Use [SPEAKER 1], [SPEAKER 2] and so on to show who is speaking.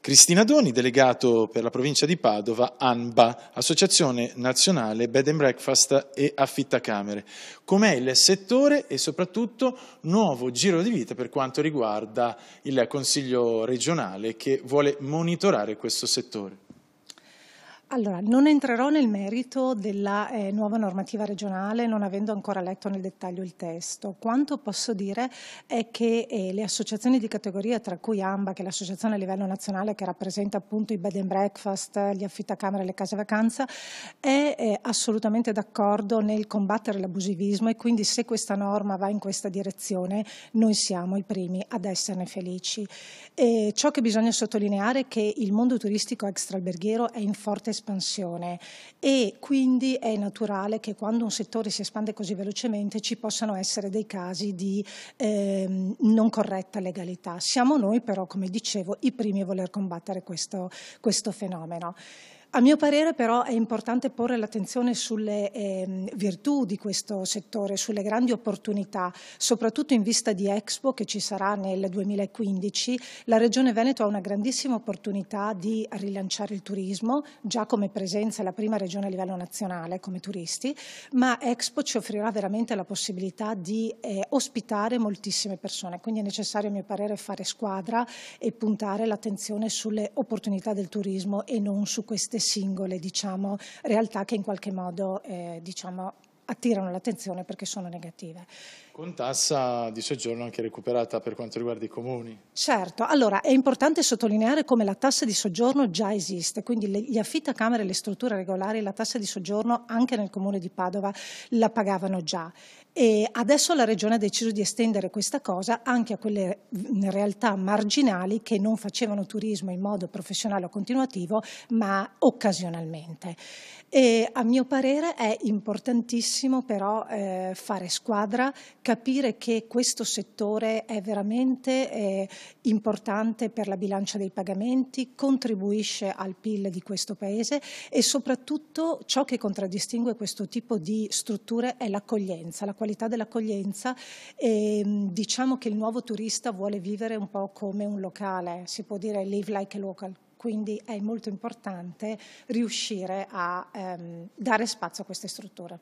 [SPEAKER 1] Cristina Doni, delegato per la provincia di Padova, ANBA, Associazione Nazionale Bed and Breakfast e Affittacamere. Com'è il settore e soprattutto nuovo giro di vita per quanto riguarda il Consiglio regionale che vuole monitorare questo settore?
[SPEAKER 2] Allora, non entrerò nel merito della nuova normativa regionale, non avendo ancora letto nel dettaglio il testo. Quanto posso dire è che le associazioni di categoria, tra cui ANBA, che è l'associazione a livello nazionale che rappresenta appunto i bed and breakfast, gli affittacamere e le case vacanza, è assolutamente d'accordo nel combattere l'abusivismo, e quindi se questa norma va in questa direzione noi siamo i primi ad esserne felici. Ciò che bisogna sottolineare è che il mondo turistico extraalberghiero è in forte espansione e quindi è naturale che quando un settore si espande così velocemente ci possano essere dei casi di non corretta legalità. Siamo noi però, come dicevo, i primi a voler combattere questo fenomeno. A mio parere però è importante porre l'attenzione sulle virtù di questo settore, sulle grandi opportunità, soprattutto in vista di Expo che ci sarà nel 2015. La Regione Veneto ha una grandissima opportunità di rilanciare il turismo, già come presenza è la prima regione a livello nazionale come turisti, ma Expo ci offrirà veramente la possibilità di ospitare moltissime persone, quindi è necessario a mio parere fare squadra e puntare l'attenzione sulle opportunità del turismo e non su queste singole, realtà che in qualche modo, attirano l'attenzione perché sono negative.
[SPEAKER 1] Con tassa di soggiorno anche recuperata per quanto riguarda i comuni.
[SPEAKER 2] Certo, allora è importante sottolineare come la tassa di soggiorno già esiste, quindi gli affittacamere e le strutture regolari la tassa di soggiorno anche nel comune di Padova la pagavano già. E adesso la Regione ha deciso di estendere questa cosa anche a quelle realtà marginali che non facevano turismo in modo professionale o continuativo, ma occasionalmente. E a mio parere è importantissimo però fare squadra, capire che questo settore è veramente importante per la bilancia dei pagamenti, contribuisce al PIL di questo Paese e soprattutto ciò che contraddistingue questo tipo di strutture è l'accoglienza, la qualità dell'accoglienza. Diciamo che il nuovo turista vuole vivere un po' come un locale, si può dire live like a local. Quindi è molto importante riuscire a dare spazio a queste strutture.